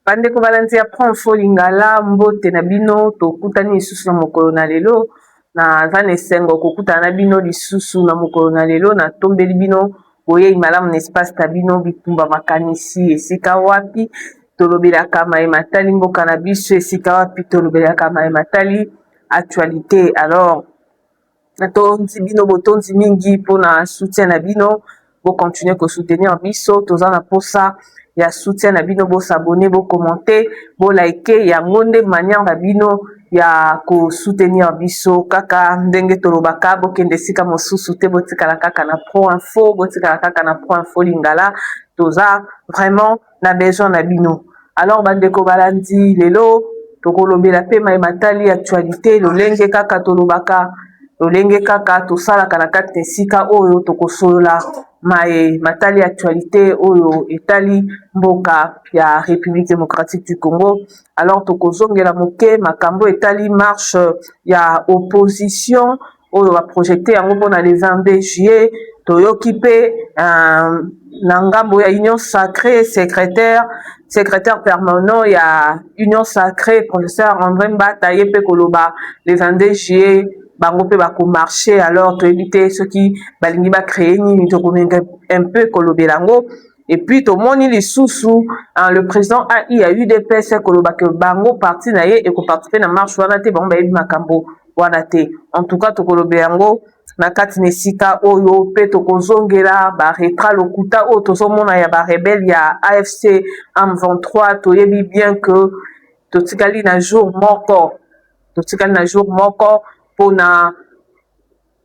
Bande ko balanzi ya prend fo lingala mbote na bino tokutani lisusu na mokolo na lelo na za na esengo kokutana na bino lisusu na mokolo na lelo na tombeli bino boyei malamu na espace na bino bitumba makanisi esika wapi tolobelaka mayema tali mboka na biso esika wapi tolobelaka mayema tali actualité. Alors natondi bino botondi mingi mpona soutien na bino bocontinue kosoutenir biso toza na posa ya soutien na bino bosabone bokommente bolike yango nde manière na bino ya kosoutenir biso kaka ndenge tolobaka bokende esika mosusu te botikala kaka na pro info botikala kaka na pro info lingala toza vraiment na besoin na bino. Alors bandeko balandi lelo tokolobela pe mayema tali actualité lolenge kaka tolobaka lolenge kaka tosalaka na kati na esika oyo tokosolola matali actualité oyo etali mboka ya République démocratique du Congo. Alors tokozongela moke makambo etali marche ya opposition oyo baprojecte yango mpona le 22 juillet toyoki mpe na ngambo ya Union Sacrée secrétaire permanent ya Union Sacrée professeur André Mbata ye mpe koloba le 22 juillet bango pe bako marcher. Alors toyebi te soki balingi ba créer nini tokomenga un peu kolobelango. Et puis tomoni lisusu le président AI a eu des UDPS koloba que bango parti na ye eko participer na marche wana te bango bayebi makambo wana te. En tout cas tokolobelango na kati nesika oyo pe tokozongela ba retra lokuta oyo tozomona ya ba rebelle ya AFC M23 toyebi bien que totikali na jour moko pona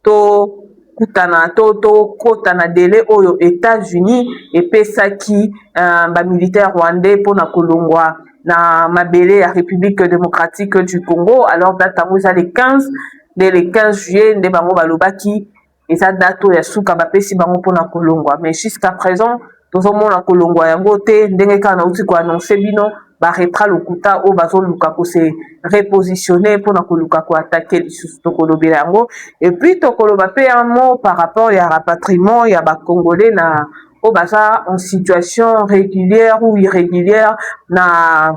to kutana to kota na délai oyo États-Unis epesaki ba militaire rwandais pona kolongwa na mabele ya République démocratique du Congo. Alors date yango eza le 15 dès le 15 juillet nde bango balobaki eza date oyo ya suka bapesi bango pona kolongwa, mais jusqu'à présent tozomona kolongwa yango te ndenge kaka nauti koannonce bino baretra lokuta oyo bazoluka kose repositionner mpona koluka koattake lisusu tokolobela yango. Et puis tokoloba pe un mot par rapport ya rapatriement ya bacongolais na oyo baza en situation régulière ou irrégulière na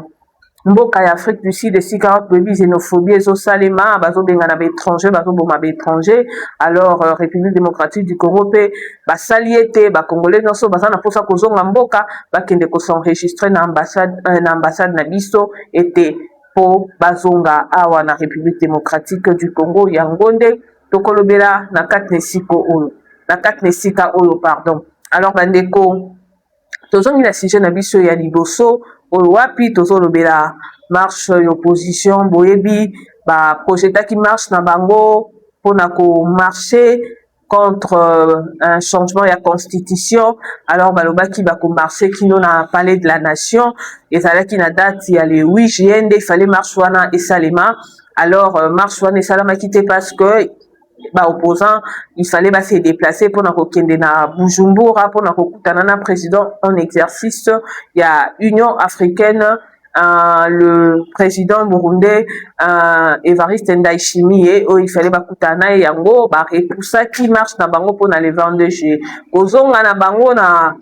mboka ya Afrique du Sud esika wapi xénophobie ezosalema bazobenga na baétranger bazoboma baétranger. Alors République démocratique du Congo pe basali ete bacongolais nyonso baza na mposa kozonga mboka bakende kosenregistre na ambassade na biso ete po bazonga awa na République démocratique du Congo. Yango nde tokolobela na kati na esika oyo pardon. Alors bandeko tozongi na sujet na biso ya liboso oyo wapi tozolobela marche ya opposition boyebi baprojetaki marche na bango mpona komarche contre un changement ya constitution. Alors balobaki bakomarche kino na palais de la nation ezalaki na date ya le 8 juillet nde ifale marche wana esalema. Alors marche wana esalamaki te parce que opposant il fallait se déplacer pour kokende na Bujumbura pour kokutana na président en exercice ya Union africaine le président burundais Evariste Ndayishimiye oyo il fallait bakutana yango repoussaki marche na bango pona le 22 juillet kozonga na bango na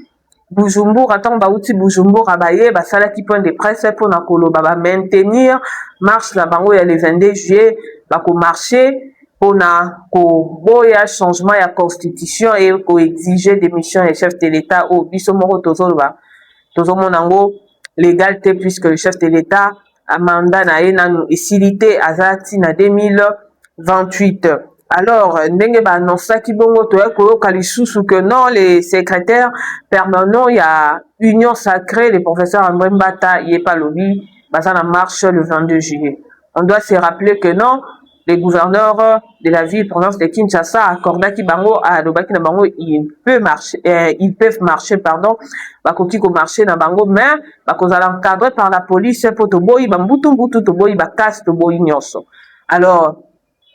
Bujumbura tant bauti Bujumbura baye basalaki point de presse pona koloba maintenir marche na bango ya le 22 juillet bako marcher pona koboya changement ya constitution et koexige démission ya chef de l'État au biso moko tozomona yango légalité puisque le chef de l'État a mandat na ye nanu esilité azati na 2028. Alors ndenge baannonsaki bongo toya koyoka lisusu que non les secrétaires permanents ya Union Sacrée le professeur André Mbata yepa lobi baza na marche le 22 juillet. On doit se rappeler que non les gouverneurs de la ville province de Kinshasa accordaki bango à lobaki na bango ils peuvent marcher pardon bakoki ko marcher na bango mais bakozala encadré par la police po toboyi bambutu toboyi bakasi toboyi nyonso. Alors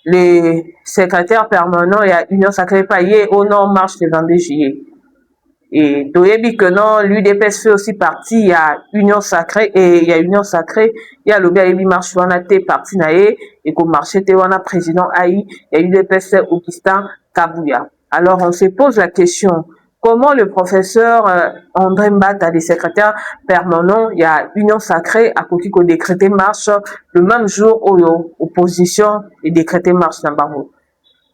les secrétaires permanents ya Union Sacrée paye au nom marche le 22 juillet. Et toyebi que non l'UDPS fait aussi partie ya Union Sacrée et il y a Union Sacrée il y a lobby yebi marche wana te parti na ye et ko marché te wana président AI il y a UDPS Augustin Kabuya. Alors on se pose la question Comment le professeur André Mbata, le secrétaire permanent, il y a Union Sacrée, à côté qu'on décrété marche le même jour où l'opposition est décrété marche dans Bango.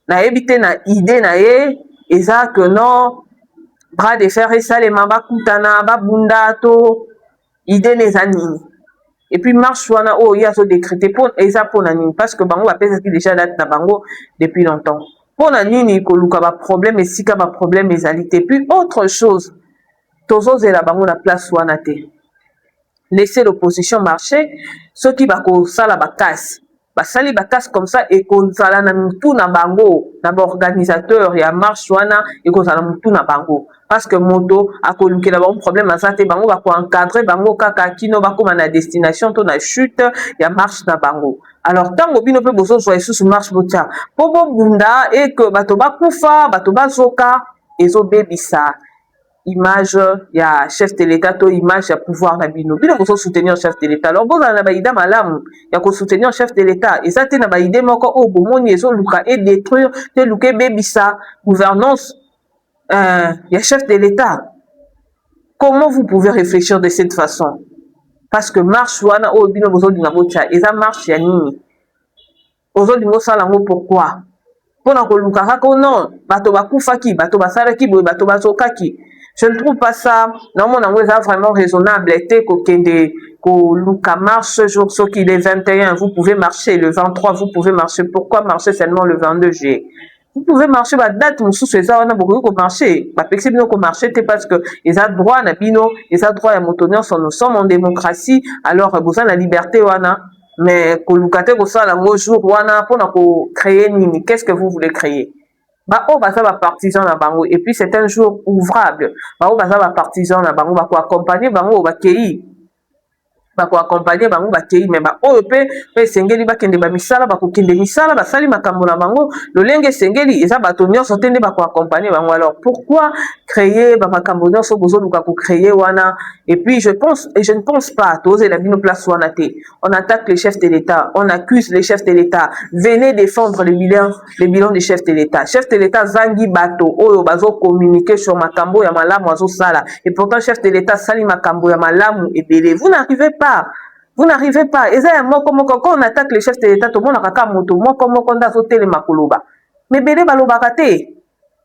Na évité na idée na ye, et ça que non, bras de fer et ça, les mamba kutana, babunda to, idée les années. Et puis marche wana oh il y a ce décrété pour et ça pour nani parce que Bango a pensé qu'il déjà date na Bango depuis longtemps. Pour la nini koluka ba problème et sika ba problème ezalité puis autre chose tozo zela bango la place wana te laisser l'opposition marcher ceux qui ba ko sala ba casse basali ba casse comme ça et kozala na mutu na bango na ba organisateur ya marche wana et kozala mutu na bango parce que moto akolukela ba problème azate bango ba ko encadrer bango kaka kino ba koma na destination to na chute ya marche na bango. Alors tango bino pe bozo zo esusu marche botia po bunda et que bato bakufa bato bazoka ezo bebisa image ya chef de l'état to image ya pouvoir na bino bino bozo soutenir chef de l'état. Alors boza na ba ida malamu ya ko soutenir chef de l'état eza te na ba ide moko o bomoni ezo luka et détruire te luka bebisa gouvernance ya chef de l'état. Comment vous pouvez réfléchir de cette façon? Parce que marche wana o bino bozo dinga botia eza marche ya nini ozo dingo sala ngo pourquoi pona ko luka kaka non bato bakufaki bato basalaki boye bato bazokaki. Je ne trouve pas ça non mon amour est vraiment raisonnable te ko kende ko luka marche ce jour ce qui est 21 vous pouvez marcher le 23 vous pouvez marcher pourquoi marcher seulement le 22 juillet vous pouvez marcher ba date mususu eza wana bokoki ko marcher ba pexi bino ko marcher te parce que eza droit na bino eza droit ya moto nyonso nous sommes en démocratie alors boza na liberté wana mais koluka te kosala ngo jour wana mpona ko créer nini qu'est-ce que vous voulez créer ba o baza ba partisan na bango et puis c'est un jour ouvrable ba o baza ba partisan na bango ba ko accompagner bango ba kei bako accompagner bango bakei mais ba oyo pe esengeli bakende ba misala bako kende misala basali makambo na bango lolenge esengeli eza bato nyonso te nde bako accompagner bango. Alors pourquoi créer ba makambo nyonso bozoluka ko créer wana et puis je pense et je ne pense pas tozela bino place wana te on attaque les chefs de l'État on accuse les chefs de l'État venez défendre le bilan des chefs de l'État. Chef de l'État zangi bato oyo bazo communiquer sur makambo ya malamu azo sala et pourtant chef de l'État sali makambo ya malamu ebele vous n'arrivez pas. Vous n'arrivez pas. Et ça, quand on attaque les chefs de l'État, tout le monde a un moto. Moi, comme on a sauté les makoloba. Mais bébé baloba kate.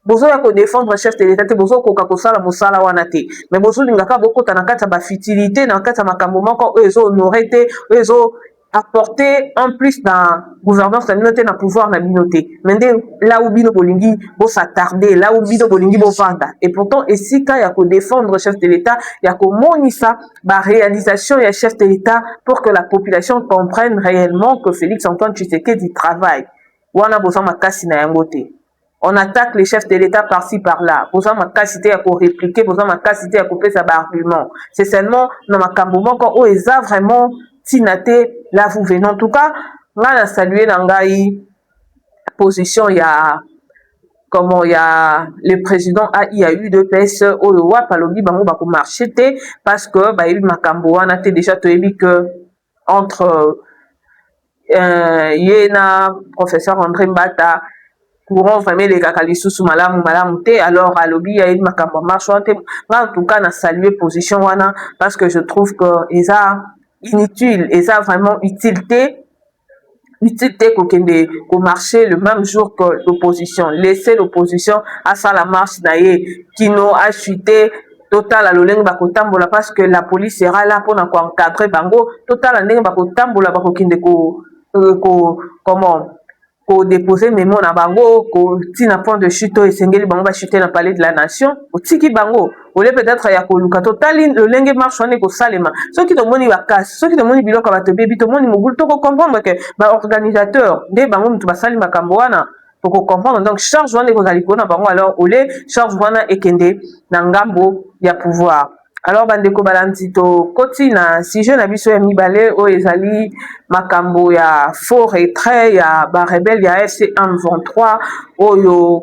Bozo ya ko défendre chef de l'État, bozo ko kakosala musala wana te. Mais bozo lingaka boko tanakata ba futilité, nakata makambo moko ezo honorer te, ezo apporter un plus dans gouvernance la minoté na pouvoir na minoté. Maintenant là où bino bolingi bo s'attarder, là où bino bolingi bo vanda. Et pourtant esika ya ko défendre chef de l'État, ya ko monisa ba réalisation ya chef de l'État pour que la population comprenne réellement que Félix Antoine Tshisekedi travaille. Wana boza makasi na yango te. On attaque les chefs de l'État par-ci par-là. Boza makasité à ko répliquer, boza makasité à couper sa argument. C'est seulement na makambo moko o eza vraiment tinate là vous venez. En tout cas, on a salué Nangai position il y a comment il y a le président AIAU2PS Oyowa Palobi bango bako marché parce que ba il makambo wana te déjà toyebi que entre yena professeur André Mbata courant vraiment les kakalisous malamu te alors à lobby ya il makambo marché te. En tout cas na salué position wana parce que je trouve que eza inutile et ça vraiment utilité qu'au marché le même jour que l'opposition laisser l'opposition à ça la marche naie qui nous a chuté total à l'oleng bakotambola parce que la police sera là pour encadrer bango total à ndenge bakotambola bakokinde comment ko déposer mémo na bango ko tina point de chute esengeli bango ba chuter na palais de la nation otiki bango ole peut-être ya ko luka totali le lenge marche on ko salema ceux qui tomoni ba casse ceux qui tomoni biloko ba to bebi tomoni mogul to ko comprendre que ba organisateur de bango mutu ba sali makambo wana pour ko comprendre donc charge wana ko zali ko na bango alors ole charge wana ekende na ngambo ya pouvoir. Alors bandeko balandi to koti na sujet na biso ya mibale o ezali makambo ya faux retrait ya ba rebelle ya FC M23 oyo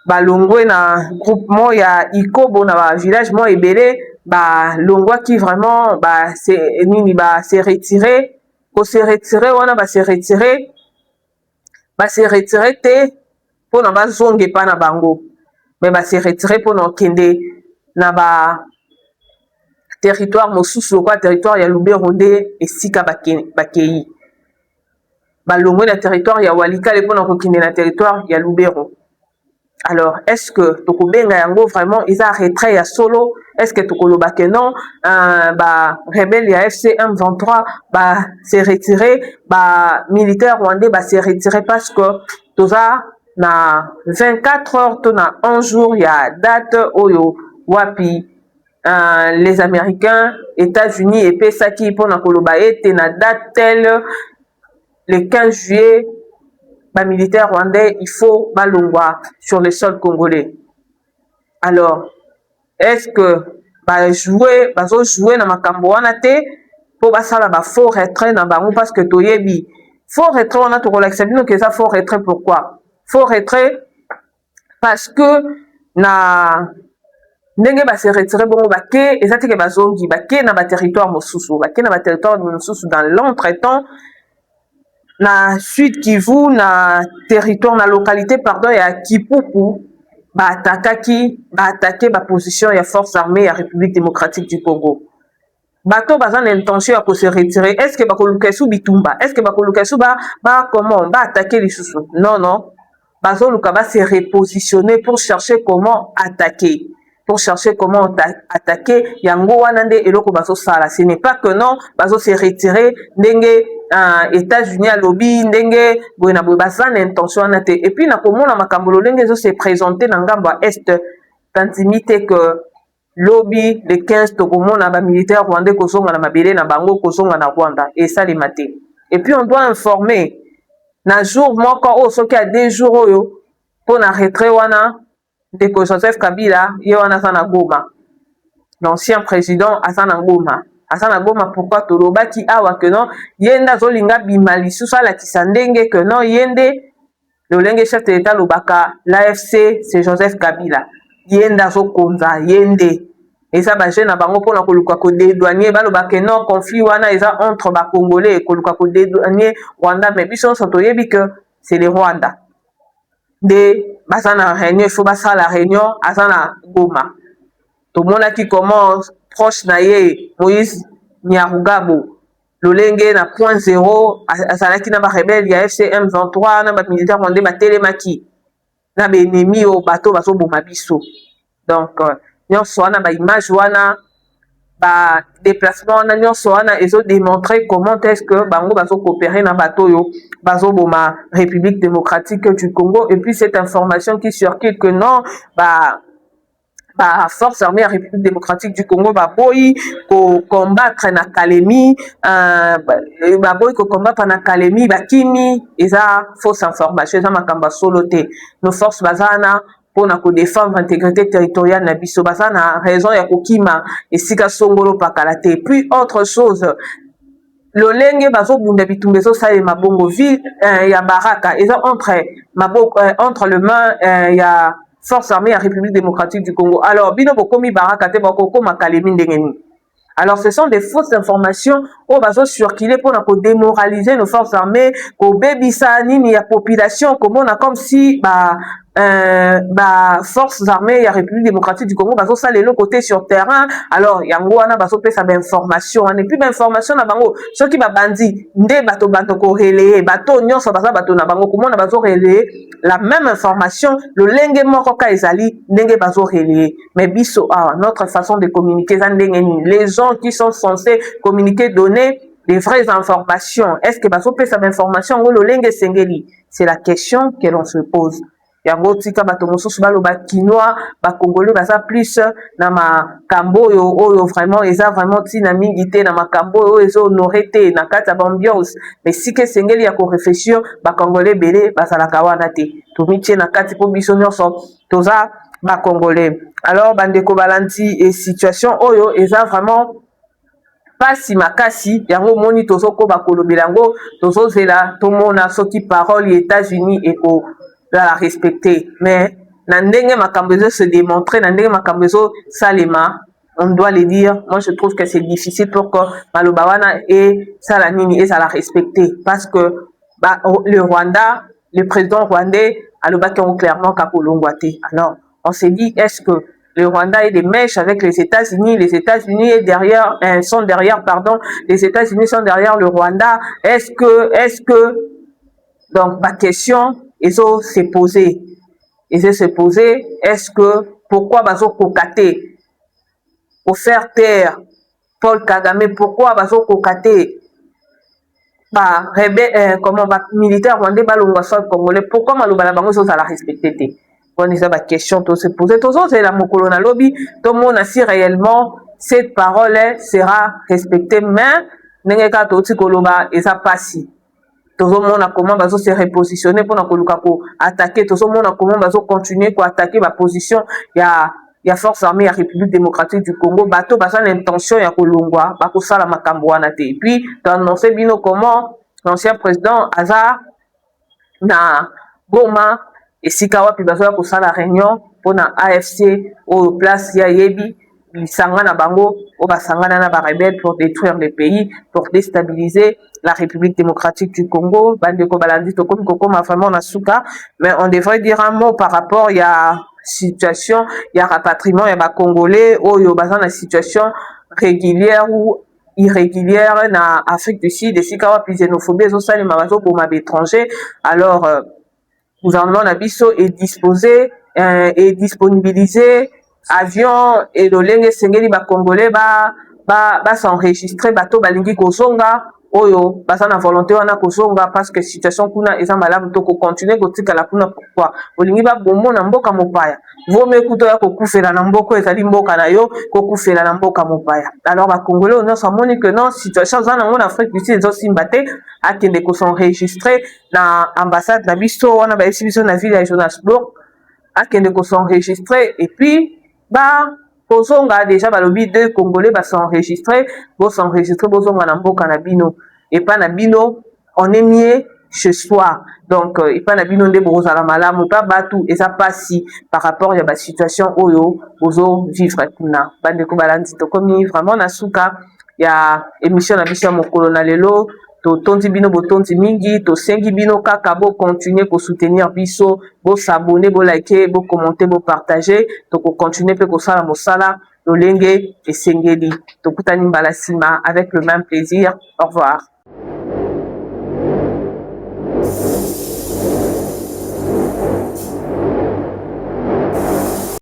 balongwe na groupement ya Ikobo na ba village mo ebele ba longwa qui vraiment ba c'est nini ba se retirer ko se retirer wana ba se retirer te pona ba zonge pa na bango mais se retirer pour nous kende na ba territoire mosusu quoi territoire ya Lubero nde esika bakei balongwe na territoire ya Walikale pour nous kende na territoire ya Lubero. Alors, est-ce que tokobenga yango vraiment ils a retrait ya solo? Est-ce que tokoloba que non rebelle ya FC M23 se retirer militaire rwandais se retirer parce que toza na 24 heures to na 11 jours ya date oyo wapi les Américains, États-Unis et pesaki pour na koloba ete na date telle le 15 juillet militaire rwandais, il faut balongwa sur le sol congolais. Alors, est-ce que jouer na makambo wana te po basala faux retrait na bango parce que toyebi faux retrait on a to relaxer bino que ça faux retrait pourquoi? Faux retrait parce que na ndenge se retirer bongo bake ezati ke bazongi bake na territoire mosusu dans l'entretemps na Sud Kivu na territoire na localité pardon ya Kipupu attaqué position ya force armée ya République démocratique du Congo. Bato baza na intention ya se retirer. Est-ce que bakoluka sou bitumba? Est-ce que bakoluka sou comment attaquer les sous? Non. Bazoluka se repositionner pour chercher comment attaquer. Pour chercher comment attaquer yango wana nde eloko bazo sala. Ce n'est pas que non bazo se retirer ndenge États-Unis à lobby ndenge boyena boy baza na intention na te. Et puis na komona makambo lolenge zo se présenter na ngambo est tantimité que lobby le 15 tokomona militaire rwandais kozonga na mabele na bango kozonga na Rwanda et ça les maté. Et puis on doit informer na jour moko soki a 2 jours oyo pour na retrait wana de Joseph Kabila ye wana sana Goma. L'ancien président Asana Goma. Asana Goma pourquoi tolobaki awa que non yenda zolinga bimali susa la kisandenge que non yende le lenge chef de l'état lobaka l'AFC c'est Joseph Kabila. Yenda zo konza yende eza ba jeune na bango pona koluka ko dédouanier balobaka non conflit wana eza entre ba congolais koluka ko dédouanier Rwanda mais biso so toyebi que c'est le Rwanda. De basana réunion il faut basa la réunion asana Goma. Tout le monde qui commence proche na ye Moïse Nyarugabo lolenge na point 0 azalaki na ba rebelle ya FC M23 na ba militaire rwandais ba telemaki na ba ennemi o bato bazo boma biso. Donc nyonso wana ba image wana ba déplacement wana nyonso wana ezo démontrer comment est-ce que bango bazo coopérer na bato yo bazo boma République démocratique du Congo. Et puis cette information qui circule que non force armée à République démocratique du Congo boy ko combattre na Kalemi boy ko combattre na Kalemi bakimi eza fausse information eza makamba solo te. Nos forces bazana pour na ko défendre l'intégrité territoriale na biso bazana raison ya kokima esika songolo pakalate. Puis autre chose lolenge bazo bunda bitumba zo sale mabongo ville ya Baraka eza entre le main ya force armée à République démocratique du Congo. Alors, bino bokomi baraka te boko makalemi ndengeni. Alors, ce sont des fausses informations où bazo circuler pour démoraliser nos forces armées, ko bebisa nini ya population comme on a comme si forces armées ya République démocratique du Congo bazo ça le côté sur terrain. Alors, yango wana bazo pesa ba information, et puis ba information na bango soki ba bandi nde bato ko relayer bato nyonso bato na bango comment na bazo relayer la même information le lenge moko ka ezali ndenge bazo relayer. Mais biso notre façon de communiquer les gens qui sont censés communiquer donner des vraies informations, est-ce que bazo pesa ba information ngo le lenge sengeli? C'est la question que l'on se pose. Yango tika bato mosusu baloba kinois ba congolais baza plus na makambo oyo vraiment eza vraiment tina mingi te na makambo oyo ezo honoré te na kati ya ambiance. Mais si ke sengeli ya ko réfléchir ba congolais belé bazalaka wana te tomitie na kati po biso nyonso toza ba congolais. Alors bandeko balandi et situation oyo eza vraiment pasi makasi yango moni tozoko bakolobela yango tozozela tomona soki parole États-Unis et ko la respecter. Mais nandenge makambo se démontrer nandenge makambo salema on doit le dire. Moi je trouve que c'est difficile pour que malobawana et salanini et ça la respecter parce que le Rwanda, le président rwandais alobaki clairement kakolongwate. Alors on s'est dit, est-ce que le Rwanda est des mèches avec les États-Unis sont derrière, les États-Unis sont derrière le Rwanda. Est-ce que, donc, ma question, ils ont se poser. Est-ce que, pourquoi bazo kokate pour faire taire Paul Kagame, pourquoi bazo kokate militaire rwandais balongwa sol congolais, pourquoi maloba na bango ezozala respecté te? Wana eza question to se poser, tozozela mokolo na lobi tomona si réellement cette parole sera respectée, mais ndenge kaka touti koloba eza pasi. Tozomona comment bazo se repositionner mpona koluka ko attaquer, tozomona comment bazo continuer ko attaquer ba position ya force armée ya République démocratique du Congo, bato baza na intention ya kolongwa bakosala makambo wana te. Et puis t'annoncer bino comment l'ancien président aza na Goma esika wapi bazo ya kosala réunion mpona AFC au place ya yebi lisanga na bango o basangana na ba rebelle pour détruire le pays, pour déstabiliser la République démocratique du Congo. Bandeko balandi to komi kokoma vraiment na suka, mais on devrait dire un mot par rapport ya situation ya rapatriement ya ba Congolais oyo baza na situation régulière ou irrégulière na Afrique du Sud, esika wapi xénophobie ezosalema bazoboma baétranger. Alors gouvernement na biso est disposé et disponibilisé avion et lolenge sengeli ba Congolais ba s'enregistrer bato balingi kozonga oyo baza na volonté wana kozonga, parce que situation kuna eza malamu to ko continuer kotikala kuna. Pourquoi olingi ba bombo na mboka mopaya vome kuto ya kokufela na mboko ezali mboka na yo kokufela na mboka mopaya? Alors ba Congolais on a moni que non, situation za na mona Afrique du Sud ezo simba te, akende ko s'enregistrer na ambassade na biso wana ba biso na ville ya Johannesburg, akende ko s'enregistrer et puis kozonga. Déjà balobi deux Congolais s'enregistrer bozonga na mboka na bino, et pas na bino on est mieux chez soi. Donc et pas na bino nde bozala malamu pa batu eza pasi par rapport ya ba situation oyo bozo vivre kuna. Bandeko balandi to komi vraiment na suka ya émission na biso ya mokolo na lelo. Totondi bino botondi mingi, tosengi bino kaka bo continuer ko soutenir biso, bo s'abonner, bo liker, bo commenter, bo partager, to ko continuer pe ko sala mosala lolenge esengeli. Tokutani mbala sima avec le même plaisir. Au revoir.